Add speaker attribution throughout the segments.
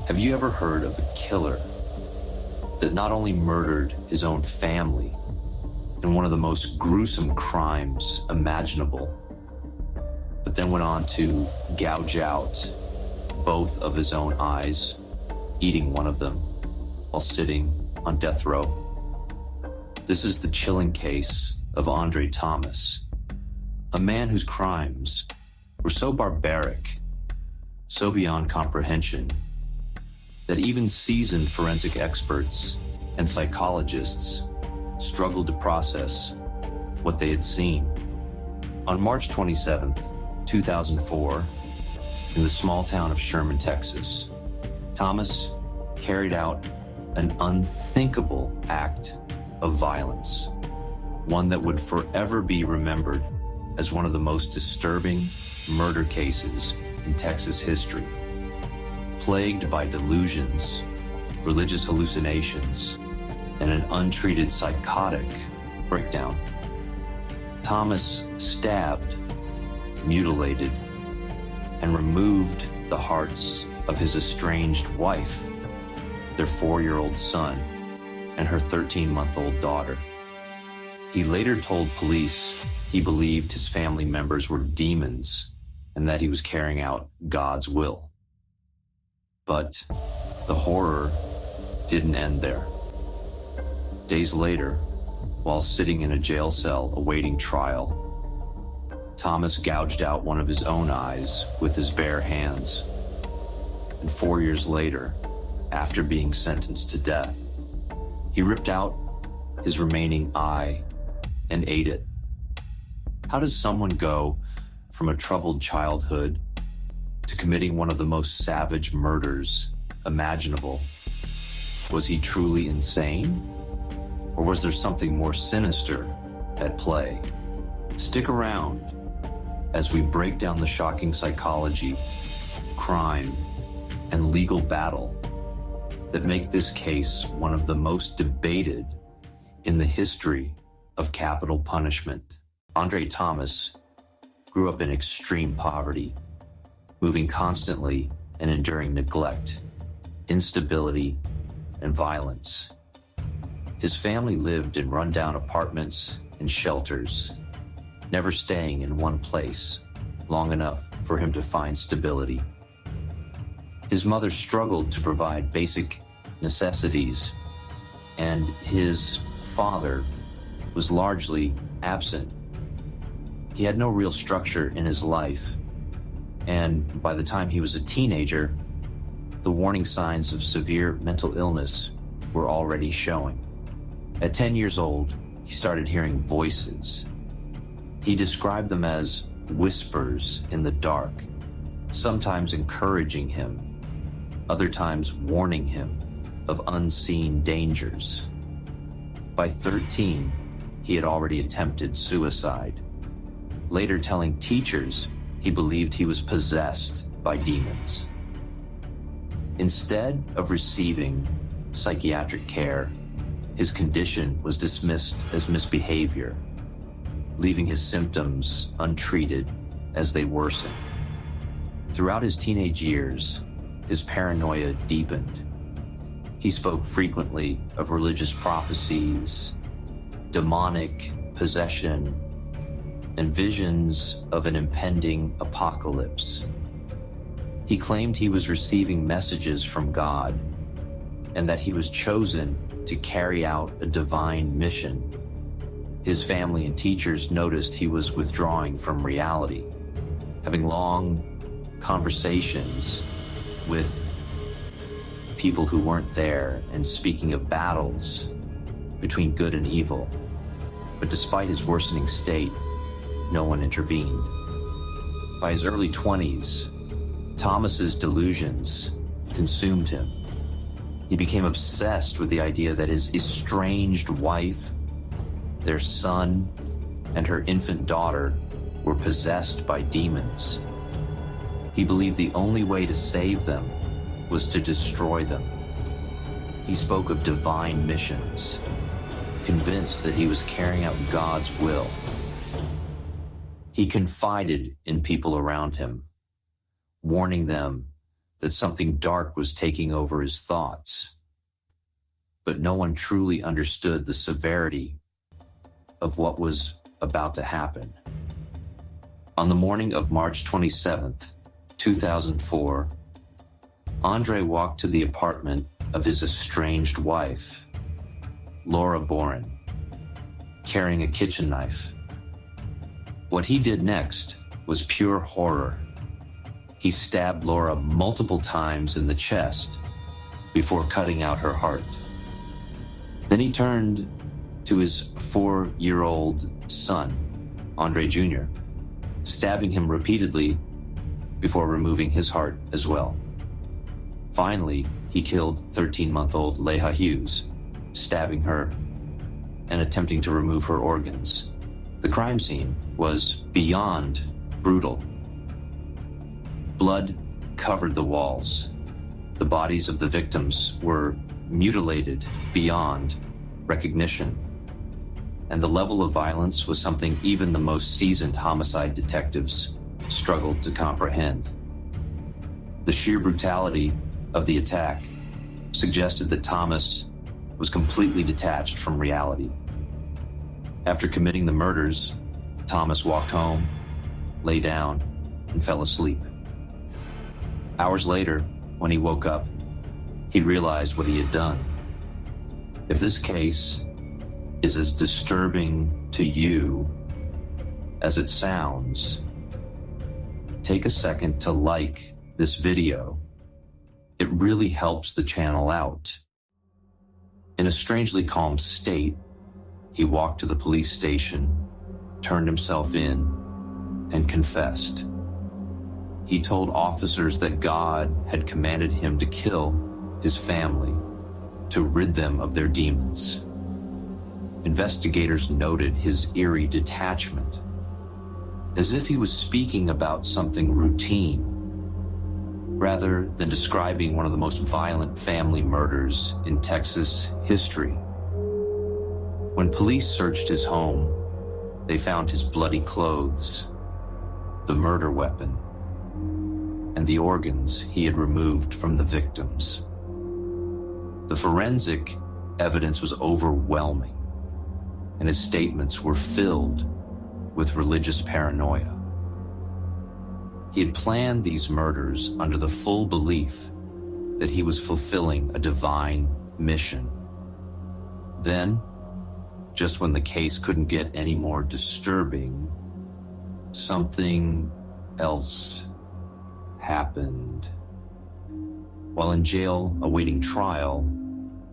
Speaker 1: Have you ever heard of a killer that not only murdered his own family in one of the most gruesome crimes imaginable, but then went on to gouge out both of his own eyes, eating one of them while sitting on death row? This is the chilling case of Andre Thomas, a man whose crimes were so barbaric, so beyond comprehension, that even seasoned forensic experts and psychologists struggled to process what they had seen. On March 27th, 2004, in the small town of Sherman, Texas, Thomas carried out an unthinkable act of violence, one that would forever be remembered as one of the most disturbing murder cases in Texas history. Plagued by delusions, religious hallucinations, and an untreated psychotic breakdown, Thomas stabbed, mutilated, and removed the hearts of his estranged wife, their 4-year-old son, and her 13-month-old daughter. He later told police he believed his family members were demons and that he was carrying out God's will. But the horror didn't end there. Days later, while sitting in a jail cell awaiting trial, Thomas gouged out one of his own eyes with his bare hands. And 4 years later, after being sentenced to death, he ripped out his remaining eye and ate it. How does someone go from a troubled childhood to committing one of the most savage murders imaginable? Was he truly insane? Or was there something more sinister at play? Stick around as we break down the shocking psychology, crime, and legal battle that make this case one of the most debated in the history of capital punishment. Andre Thomas grew up in extreme poverty, moving constantly and enduring neglect, instability, and violence. His family lived in rundown apartments and shelters, never staying in one place long enough for him to find stability. His mother struggled to provide basic necessities, and his father was largely absent. He had no real structure in his life, and by the time he was a teenager, the warning signs of severe mental illness were already showing. At 10 years old, he started hearing voices. He described them as whispers in the dark, sometimes encouraging him, other times warning him of unseen dangers. By 13, he had already attempted suicide, later telling teachers he believed he was possessed by demons. Instead of receiving psychiatric care, his condition was dismissed as misbehavior, leaving his symptoms untreated as they worsened. Throughout his teenage years, his paranoia deepened. He spoke frequently of religious prophecies, demonic possession, and visions of an impending apocalypse. He claimed he was receiving messages from God and that he was chosen to carry out a divine mission. His family and teachers noticed he was withdrawing from reality, having long conversations with people who weren't there and speaking of battles between good and evil. But despite his worsening state, no one intervened. By his early 20s, Thomas's delusions consumed him. He became obsessed with the idea that his estranged wife, their son, and her infant daughter were possessed by demons. He believed the only way to save them was to destroy them. He spoke of divine missions, convinced that he was carrying out God's will. He confided in people around him, warning them that something dark was taking over his thoughts, but no one truly understood the severity of what was about to happen. On the morning of March 27th, 2004, Andre walked to the apartment of his estranged wife, Laura Boren, carrying a kitchen knife. What he did next was pure horror. He stabbed Laura multiple times in the chest before cutting out her heart. Then he turned to his 4-year-old son, Andre Jr., stabbing him repeatedly before removing his heart as well. Finally, he killed 13-month-old Leah Hughes, stabbing her and attempting to remove her organs. The crime scene was beyond brutal. Blood covered the walls. The bodies of the victims were mutilated beyond recognition. And the level of violence was something even the most seasoned homicide detectives struggled to comprehend. The sheer brutality of the attack suggested that Thomas was completely detached from reality. After committing the murders, Thomas walked home, lay down, and fell asleep. Hours later, when he woke up, he realized what he had done. If this case is as disturbing to you as it sounds, take a second to like this video. It really helps the channel out. In a strangely calm state, he walked to the police station, turned himself in, and confessed. He told officers that God had commanded him to kill his family, to rid them of their demons. Investigators noted his eerie detachment, as if he was speaking about something routine, rather than describing one of the most violent family murders in Texas history. When police searched his home, they found his bloody clothes, the murder weapon, and the organs he had removed from the victims. The forensic evidence was overwhelming, and his statements were filled with religious paranoia. He had planned these murders under the full belief that he was fulfilling a divine mission. Then, just when the case couldn't get any more disturbing, something else happened. While in jail awaiting trial,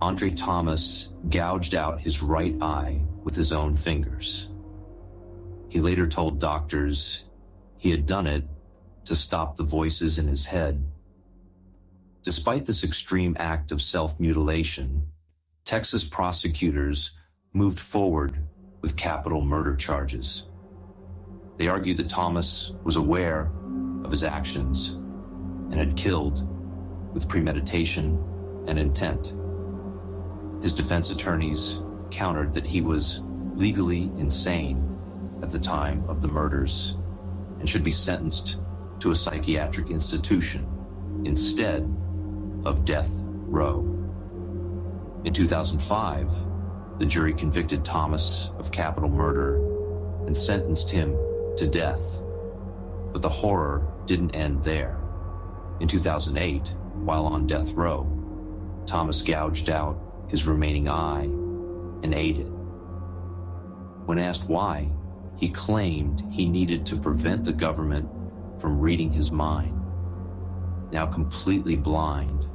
Speaker 1: Andre Thomas gouged out his right eye with his own fingers. He later told doctors he had done it to stop the voices in his head. Despite this extreme act of self-mutilation, Texas prosecutors moved forward with capital murder charges. They argued that Thomas was aware of his actions and had killed with premeditation and intent. His defense attorneys countered that he was legally insane at the time of the murders and should be sentenced to a psychiatric institution instead of death row. In 2005, the jury convicted Thomas of capital murder and sentenced him to death. But the horror didn't end there. In 2008, while on death row, Thomas gouged out his remaining eye and ate it. When asked why, he claimed he needed to prevent the government from reading his mind. Now completely blind,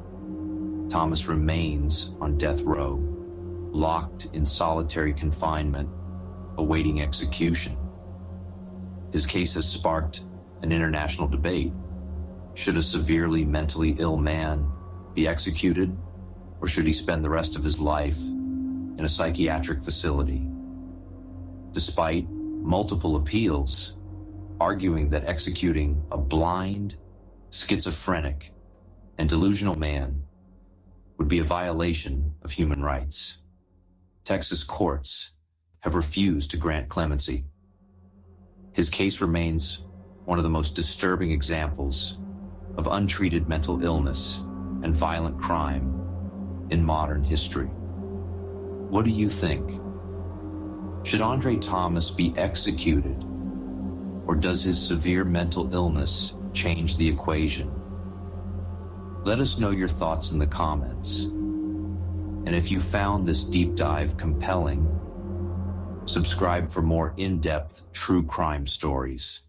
Speaker 1: Thomas remains on death row, locked in solitary confinement, awaiting execution. His case has sparked an international debate. Should a severely mentally ill man be executed, or should he spend the rest of his life in a psychiatric facility? Despite multiple appeals arguing that executing a blind, schizophrenic, and delusional man would be a violation of human rights, Texas courts have refused to grant clemency. His case remains one of the most disturbing examples of untreated mental illness and violent crime in modern history. What do you think? Should Andre Thomas be executed, or does his severe mental illness change the equation? Let us know your thoughts in the comments. And if you found this deep dive compelling, subscribe for more in-depth true crime stories.